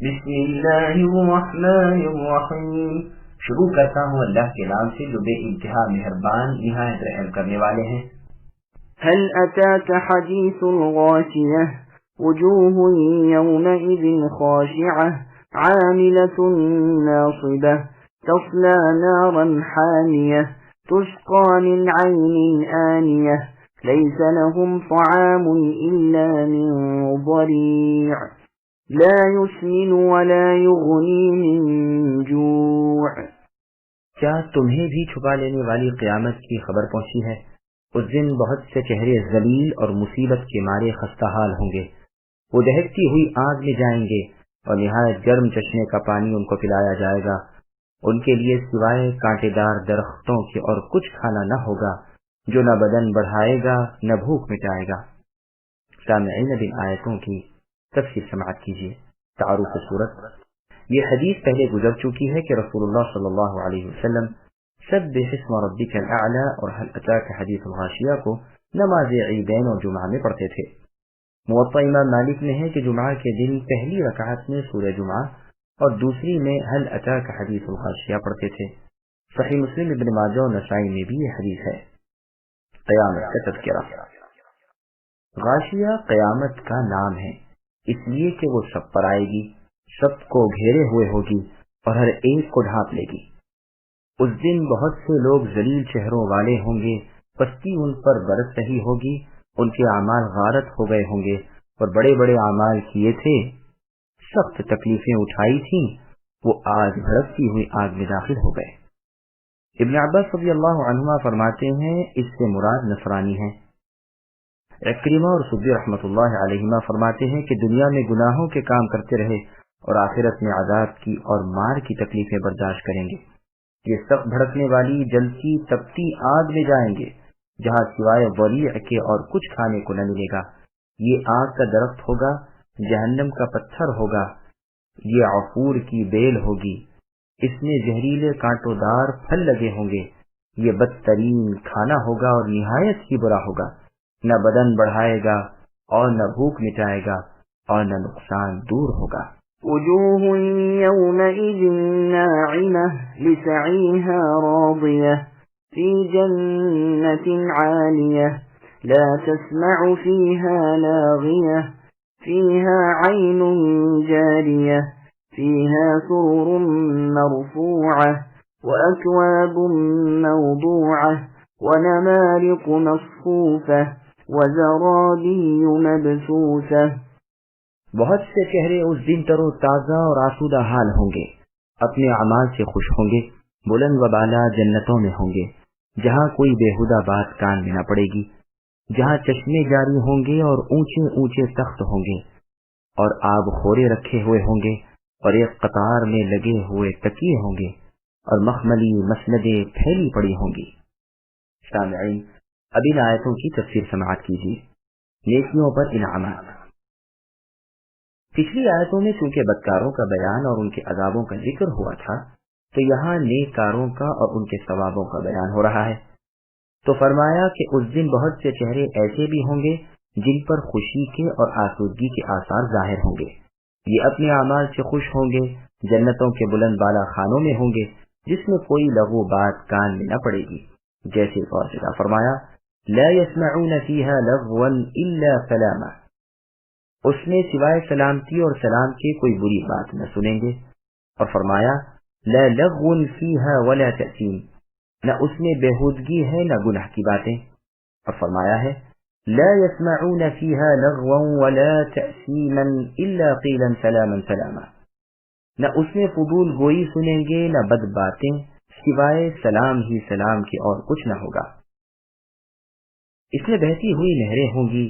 بسم اللہ الرحمن الرحیم. شروع کرتا ہوں اللہ کے نام سے جو بے انتہا مہربان نہایت رحم کرنے والے ہیں. هل أتاك حديث الغاشية وجوه يومئذ خاشعة عاملة ناصبة تصلى نارا حامية تسقى من عين آنية ليس لهم طعام إلا من ضريع لا يسمن ولا يغني من جوع. کیا تمہیں بھی چھپا لینے والی قیامت کی خبر پہنچی ہے؟ اس دن بہت سے چہرے ذلیل اور مصیبت کے مارے خستہ حال ہوں گے. وہ دہکتی ہوئی آگ میں جائیں گے اور نہایت گرم چشمے کا پانی ان کو پلایا جائے گا. ان کے لیے سوائے کانٹے دار درختوں کے اور کچھ کھانا نہ ہوگا جو نہ بدن بڑھائے گا نہ بھوک مٹائے گا. سامعین بن آیتوں کی تفسیر سماعت کیجیے. تعارف صورت. یہ حدیث پہلے گزر چکی ہے کہ رسول اللہ صلی اللہ علیہ وسلم سبح اسم ربک الاعلی اور هل اتاک حدیث الغاشیہ کو نماز عیدین اور جمعہ میں پڑھتے تھے. موطا امام مالک میں ہے کہ جمعہ کے دن پہلی رکعت میں سورہ جمعہ اور دوسری میں هل اتاک حدیث الغاشیہ پڑھتے تھے. صحیح مسلم، ابن ماجہ اور نسائی میں بھی یہ حدیث ہے. قیامت کا تذکرہ. غاشیہ قیامت کا نام ہے اس لیے کہ وہ سب پر آئے گی، سب کو گھیرے ہوئے ہوگی اور ہر ایک کو ڈھانپ لے گی. اس دن بہت سے لوگ ذلیل چہروں والے ہوں گے، پستی ان پر برس رہی ہوگی، ان کے اعمال غارت ہو گئے ہوں گے اور بڑے بڑے اعمال کیے تھے، سخت تکلیفیں اٹھائی تھیں، وہ آج بھڑکتی ہوئی آگ میں داخل ہو گئے. ابن عباس رضی اللہ عنہما فرماتے ہیں اس سے مراد نصرانی ہیں. اکرمہ اور سدی رحمۃ اللہ علیہما فرماتے ہیں کہ دنیا میں گناہوں کے کام کرتے رہے اور آخرت میں عذاب کی اور مار کی تکلیفیں برداشت کریں گے. یہ سخت بھڑکنے والی جلتی تپتی آگ میں جائیں گے جہاں سوائے وریع کے اور کچھ کھانے کو نہ ملے گا. یہ آگ کا درخت ہوگا، جہنم کا پتھر ہوگا، یہ عفور کی بیل ہوگی، اس میں زہریلے کانٹوں دار پھل لگے ہوں گے. یہ بدترین کھانا ہوگا اور نہایت ہی برا ہوگا، نہ بدن بڑھائے گا اور نہ بھوک مٹائے گا اور نہ نقصان دور ہوگا. وجوه يومئذ ناعمة لسعيها راضية في جنة عالية لا تسمع فيها لاغية فيها عين جارية فيها سرر مرفوعة وأكواب موضوعة ونمارق مصفوفة وزرابي مبثوثة. بہت سے چہرے اس دن تر و تازہ اور آسودہ حال ہوں گے، اپنے اعمال سے خوش ہوں گے، بلند و بالا جنتوں میں ہوں گے جہاں کوئی بیہودہ بات کان میں نہ پڑے گی، جہاں چشمے جاری ہوں گے اور اونچے اونچے تخت ہوں گے اور آب خورے رکھے ہوئے ہوں گے اور ایک قطار میں لگے ہوئے تکیے ہوں گے اور مخملی مسندیں پھیلی پڑی ہوں گی. سامعین، اب ان آیتوں کی تفسیر سماعت کیجیے. نیکیوں پر انعامات. پچھلی آیتوں میں چونکہ بدکاروں کا بیان اور ان کے عذابوں کا ذکر ہوا تھا تو یہاں نیک کاروں کا اور ان کے ثوابوں کا بیان ہو رہا ہے. تو فرمایا کہ اس دن بہت سے چہرے ایسے بھی ہوں گے جن پر خوشی کے اور آسودگی کے آثار ظاہر ہوں گے. یہ اپنے اعمال سے خوش ہوں گے، جنتوں کے بلند بالا خانوں میں ہوں گے جس میں کوئی لغو بات کان میں نہ پڑے گی. جیسے اور جگہ فرمایا لا يسمعون فيها لغوا الا سلاما، اس میں سوائے سلامتی اور سلام کے کوئی بری بات نہ سنیں گے. اور فرمایا لا لغو فيها ولا تأثیم، نہ اس میں بےہودگی ہے نہ گناہ کی باتیں. اور فرمایا ہے لا يسمعون فيها لغوا ولا تأثیما الا قیلا سلاما سلاما، نہ اس میں فضول گوئی سنیں گے نہ بد باتیں سوائے سلام ہی سلام کے اور کچھ نہ ہوگا. اس میں بہتی ہوئی نہریں ہوں گی.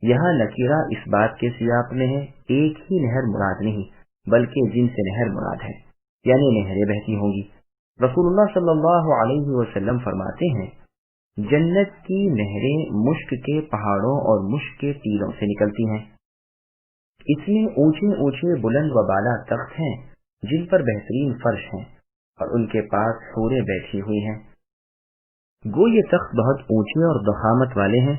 یہاں نکیرہ اس بات کے سیاق میں ہے ایک ہی نہر مراد نہیں بلکہ جن سے نہر مراد ہے، یعنی نہریں بہتی ہوں گی. رسول اللہ صلی اللہ علیہ وسلم فرماتے ہیں جنت کی نہریں مشک کے پہاڑوں اور مشک کے ٹیلوں سے نکلتی ہیں. اس میں اونچے اونچے بلند و بالا تخت ہیں جن پر بہترین فرش ہیں اور ان کے پاس حوریں بیٹھی ہوئی ہیں. گو یہ تخت بہت اونچے اور ضخامت والے ہیں،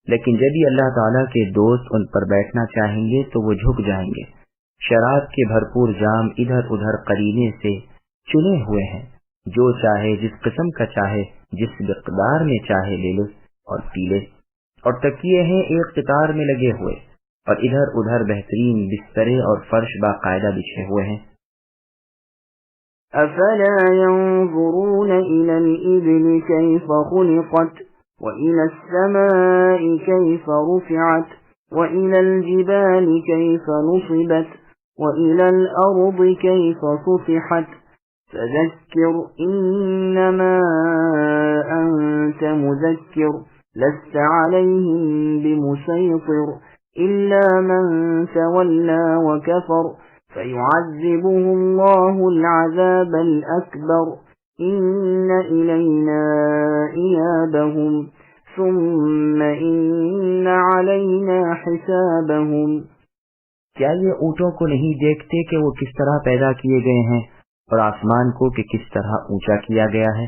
لیکن جب ہی اللہ تعالیٰ کے دوست ان پر بیٹھنا چاہیں گے تو وہ جھک جائیں گے شراب کے بھرپور جام ادھر ادھر قرینے سے چنے ہوئے ہیں، جو چاہے جس قسم کا چاہے جس مقدار میں چاہے لے لے اور پی لے، اور تکیے ہیں ایک قطار میں لگے ہوئے، اور ادھر ادھر بہترین بسترے اور فرش باقاعدہ بچھے ہوئے ہیں۔ افلا ينظرون الى الابل كيف خلقت وإلى السماء كيف رفعت وإلى الجبال كيف نصبت وإلى الأرض كيف سطحت فذكر إنما أنت مذكر لست عليهم بمسيطر إلا من تولى وكفر فيعذبه الله العذاب الأكبر إن إلينا إيابهم ثم إن علينا حسابهم۔ کیا یہ اونٹوں کو نہیں دیکھتے کہ وہ کس طرح پیدا کیے گئے ہیں، اور آسمان کو کہ کس طرح اونچا کیا گیا ہے،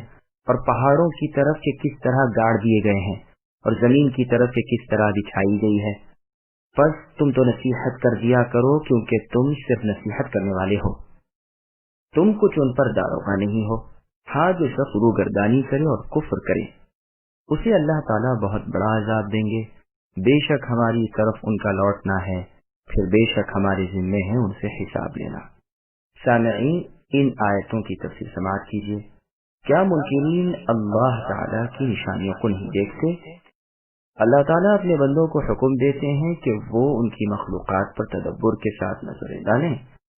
اور پہاڑوں کی طرف کہ کس طرح گاڑ دیے گئے ہیں، اور زمین کی طرف کہ کس طرح بچھائی گئی ہے؟ بس تم تو نصیحت کر دیا کرو، کیونکہ تم صرف نصیحت کرنے والے ہو، تم کچھ ان پر داروغہ نہیں ہو۔ ہاں جو شخص روگردانی کرے اور کفر کرے اسے اللہ تعالیٰ بہت بڑا عذاب دیں گے۔ بے شک ہماری طرف ان کا لوٹنا ہے، پھر بے شک ہمارے ذمے ہیں ان سے حساب لینا۔ سامعین، ان آیتوں کی تفسیر سماعت کیجیے۔ کیا منکرین اللہ تعالیٰ کی نشانیوں کو نہیں دیکھتے؟ اللہ تعالیٰ اپنے بندوں کو حکم دیتے ہیں کہ وہ ان کی مخلوقات پر تدبر کے ساتھ نظریں ڈالیں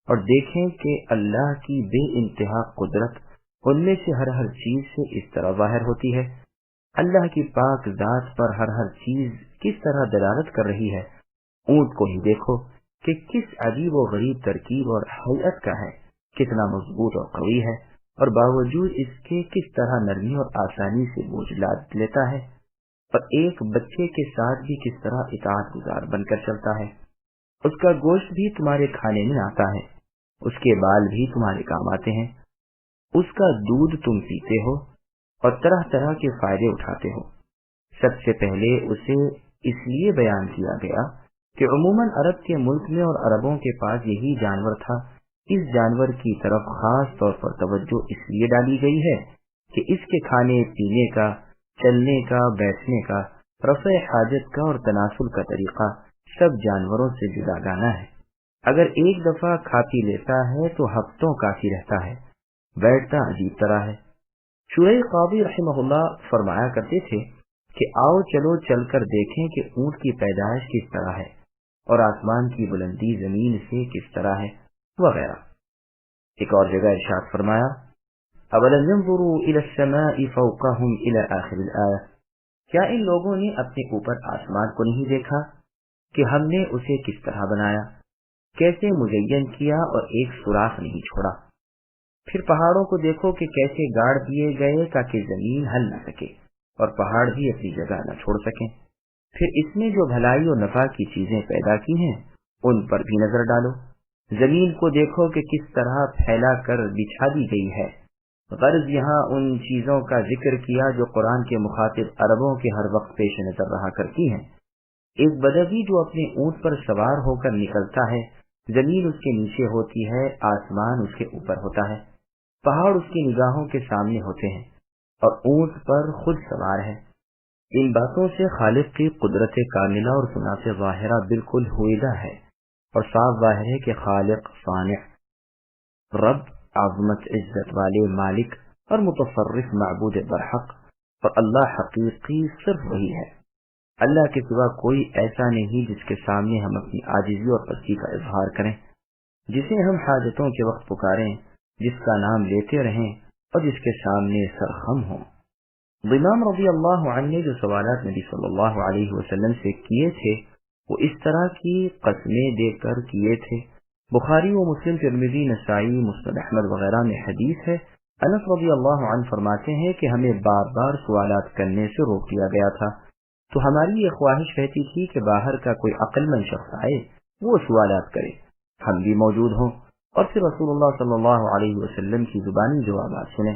اور دیکھیں کہ اللہ کی بے انتہا قدرت ان میں سے ہر چیز سے اس طرح ظاہر ہوتی ہے۔ اللہ کی پاک ذات پر ہر چیز کس طرح دلالت کر رہی ہے۔ اونٹ کو ہی دیکھو کہ کس عجیب و غریب ترکیب اور حیت کا ہے، کتنا مضبوط اور قوی ہے، اور باوجود اس کے کس طرح نرمی اور آسانی سے بوجھ لاد لیتا ہے، اور ایک بچے کے ساتھ بھی کس طرح اطاعت گزار بن کر چلتا ہے۔ اس کا گوشت بھی تمہارے کھانے میں آتا ہے، اس کے بال بھی تمہارے کام آتے ہیں، اس کا دودھ تم پیتے ہو اور طرح طرح کے فائدے اٹھاتے ہو۔ سب سے پہلے اسے اس لیے بیان کیا گیا کہ عموماً عرب کے ملک میں اور عربوں کے پاس یہی جانور تھا۔ اس جانور کی طرف خاص طور پر توجہ اس لیے ڈالی گئی ہے کہ اس کے کھانے پینے کا، چلنے کا، بیٹھنے کا، رفع حاجت کا اور تناسل کا طریقہ سب جانوروں سے جدا گانا ہے۔ اگر ایک دفعہ کھا پی لیتا ہے تو ہفتوں کافی رہتا ہے، بیٹھتا عجیب طرح ہے۔ شعیب قاضی رحمہ اللہ فرمایا کرتے تھے کہ آؤ چلو چل کر دیکھیں کہ اونٹ کی پیدائش کس طرح ہے اور آسمان کی بلندی زمین سے کس طرح ہے، وغیرہ۔ ایک اور جگہ ارشاد فرمایا اولم ينظروا الى السماء فوقهم الى آخر الآیہ، کیا ان لوگوں نے اپنے اوپر آسمان کو نہیں دیکھا کہ ہم نے اسے کس طرح بنایا، کیسے مزین کیا اور ایک سوراخ نہیں چھوڑا۔ پھر پہاڑوں کو دیکھو کہ کیسے گاڑ دیے گئے تاکہ زمین ہل نہ سکے اور پہاڑ بھی اپنی جگہ نہ چھوڑ سکیں۔ پھر اس میں جو بھلائی اور نفع کی چیزیں پیدا کی ہیں ان پر بھی نظر ڈالو۔ زمین کو دیکھو کہ کس طرح پھیلا کر بچھا دی گئی ہے۔ غرض یہاں ان چیزوں کا ذکر کیا جو قرآن کے مخاطب عربوں کے ہر وقت پیش نظر رہا کرتی ہیں۔ ایک بدوی جو اپنے اونٹ پر سوار ہو کر نکلتا ہے، زمین اس کے نیچے ہوتی ہے، آسمان اس کے اوپر ہوتا ہے، پہاڑ اس کی نگاہوں کے سامنے ہوتے ہیں اور اونٹ پر خود سوار ہے۔ ان باتوں سے خالق کی قدرت کاملہ اور صنعت ظاہرہ بالکل ہوئیدہ ہے اور صاف ظاہر ہے کہ خالق، صانع، رب، عظمت عزت والے مالک اور متصرف معبود برحق اور اللہ حقیقی صرف وہی ہے۔ اللہ کے سوا کوئی ایسا نہیں جس کے سامنے ہم اپنی عاجزی اور پستی کا اظہار کریں، جسے ہم حاجتوں کے وقت پکاریں، جس کا نام لیتے رہیں اور جس کے سامنے سرخم ہوں۔ امام رضی اللہ عنہ نے جو سوالات نبی صلی اللہ علیہ وسلم سے کیے تھے وہ اس طرح کی قسمیں دے کر کیے تھے۔ بخاری و مسلم، ترمذی، نسائی، مسند احمد وغیرہ میں حدیث ہے۔ انس رضی اللہ عنہ فرماتے ہیں کہ ہمیں بار بار سوالات کرنے سے روک دیا گیا تھا، تو ہماری یہ خواہش رہتی تھی کہ باہر کا کوئی عقل مند شخص آئے، وہ سوالات کرے، ہم بھی موجود ہوں اور پھر رسول اللہ صلی اللہ علیہ وسلم کی زبانی جوابات سنیں۔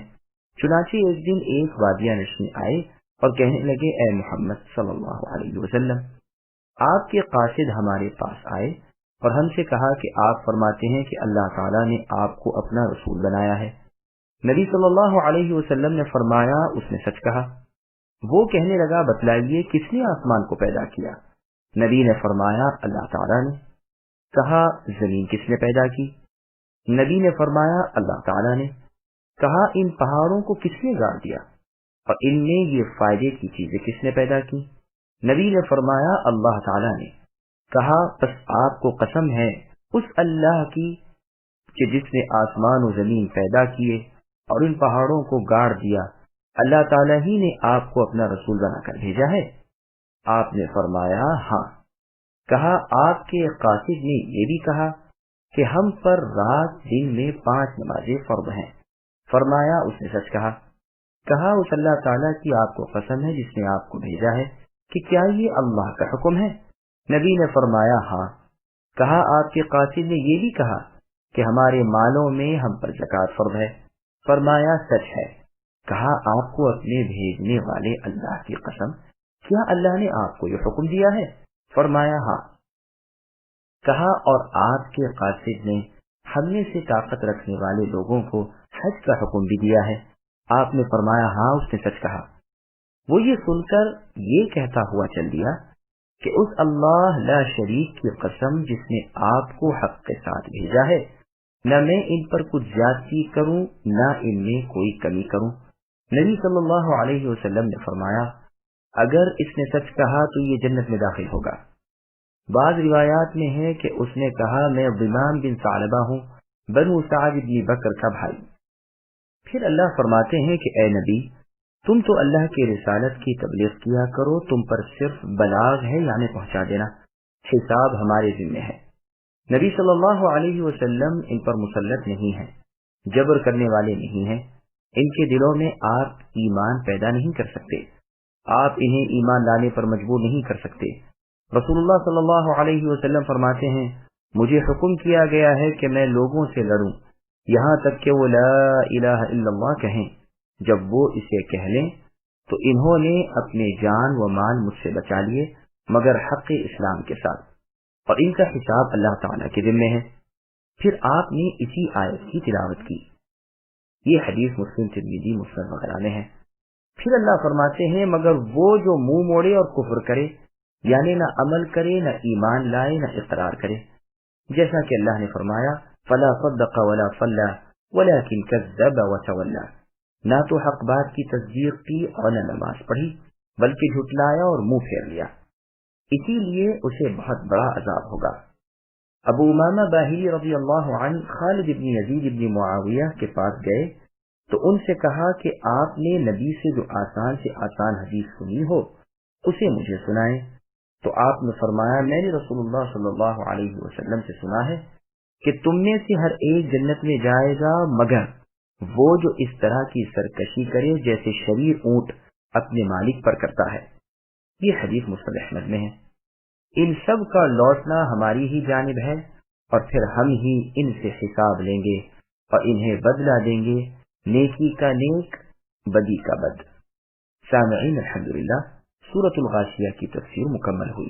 چنانچہ ایک دن ایک وادیہ نشین آئے اور کہنے لگے، اے محمد صلی اللہ علیہ وسلم، آپ کے قاصد ہمارے پاس آئے اور ہم سے کہا کہ آپ فرماتے ہیں کہ اللہ تعالیٰ نے آپ کو اپنا رسول بنایا ہے۔ نبی صلی اللہ علیہ وسلم نے فرمایا اس نے سچ کہا۔ وہ کہنے لگا بتلائیے کس نے آسمان کو پیدا کیا؟ نبی نے فرمایا اللہ تعالیٰ نے۔ کہا زمین کس نے پیدا کی؟ نبی نے فرمایا اللہ تعالیٰ نے۔ کہا ان پہاڑوں کو کس نے گاڑ دیا اور ان میں یہ فائدے کی چیزیں کس نے پیدا کی؟ نبی نے فرمایا اللہ تعالیٰ نے۔ کہا بس آپ کو قسم ہے اس اللہ کی کہ جس نے آسمان و زمین پیدا کیے اور ان پہاڑوں کو گاڑ دیا، اللہ تعالیٰ ہی نے آپ کو اپنا رسول بنا کر بھیجا ہے؟ آپ نے فرمایا ہاں۔ کہا آپ کے قاصد نے یہ بھی کہا کہ ہم پر رات دن میں 5 نمازیں فرض ہیں؟ فرمایا اس نے سچ کہا۔ کہا اس اللہ تعالیٰ کی آپ کو قسم ہے جس نے آپ کو بھیجا ہے کہ کیا یہ اللہ کا حکم ہے؟ نبی نے فرمایا ہاں۔ کہا آپ کے قاصد نے یہ بھی کہا کہ ہمارے مالوں میں ہم پر زکوٰۃ فرض ہے؟ فرمایا سچ ہے۔ کہا آپ کو اپنے بھیجنے والے اللہ کی قسم، کیا اللہ نے آپ کو یہ حکم دیا ہے؟ فرمایا ہاں۔ کہا اور آپ کے قاصد نے ہم میں سے طاقت رکھنے والے لوگوں کو حج کا حکم بھی دیا ہے؟ آپ نے فرمایا ہاں، اس نے سچ کہا۔ وہ یہ سن کر یہ کہتا ہوا چل دیا کہ اس اللہ لا شریک کی قسم جس نے آپ کو حق کے ساتھ بھیجا ہے، نہ میں ان پر کچھ زیادتی کروں نہ ان میں کوئی کمی کروں۔ نبی صلی اللہ علیہ وسلم نے فرمایا اگر اس نے سچ کہا تو یہ جنت میں داخل ہوگا۔ بعض روایات میں ہے کہ اس نے کہا میں ضمام بن ثعلبہ ہوں، بنو سعد بن بکر کا بھائی۔ پھر اللہ فرماتے ہیں کہ اے نبی تم تو اللہ کی رسالت کی تبلیغ کیا کرو، تم پر صرف بلاغ ہے یعنی پہنچا دینا، حساب ہمارے ذمہ ہے۔ نبی صلی اللہ علیہ وسلم ان پر مسلط نہیں ہیں، جبر کرنے والے نہیں ہیں، ان کے دلوں میں آپ ایمان پیدا نہیں کر سکتے، آپ انہیں ایمان لانے پر مجبور نہیں کر سکتے۔ رسول اللہ صلی اللہ علیہ وسلم فرماتے ہیں مجھے حکم کیا گیا ہے کہ میں لوگوں سے لڑوں یہاں تک کہ وہ لا الہ الا اللہ کہیں۔ جب وہ اسے کہہ لیں تو انہوں نے اپنے جان و مال مجھ سے بچا لیے مگر حق اسلام کے ساتھ، اور ان کا حساب اللہ تعالیٰ کے ذمے ہے۔ پھر آپ نے اسی آیت کی تلاوت کی۔ یہ حدیث مسلم، ترمذی، مسند وغیرہ میں ہے۔ پھر اللہ فرماتے ہیں مگر وہ جو منہ موڑے اور کفر کرے، یعنی نہ عمل کرے، نہ ایمان لائے، نہ اقرار کرے، جیسا کہ اللہ نے فرمایا فلا صدق ولا صلى ولكن كذب وتولى، نہ تو حق بات کی تصدیق کی اور نہ نماز پڑھی بلکہ جھٹلایا اور منہ پھیر لیا، اسی لیے اسے بہت بڑا عذاب ہوگا۔ ابو امامہ باہلی رضی اللہ عنہ خالد بن یزید بن معاویہ کے پاس گئے تو ان سے کہا کہ آپ نے نبی سے جو آسان سے آسان حدیث سنی ہو اسے مجھے سنائیں۔ تو آپ نے فرمایا میں نے رسول اللہ صلی اللہ علیہ وسلم سے سنا ہے کہ تم میں سے ہر ایک جنت میں جائے گا مگر وہ جو اس طرح کی سرکشی کرے جیسے شریر اونٹ اپنے مالک پر کرتا ہے۔ یہ حدیث مسند احمد میں ہے۔ ان سب کا لوٹنا ہماری ہی جانب ہے اور پھر ہم ہی ان سے حساب لیں گے اور انہیں بدلہ دیں گے، نیکی کا نیک، بدی کا بد۔ سامعین الحمدللہ، سورۃ الغاشیہ کی تفسیر مکمل ہوئی۔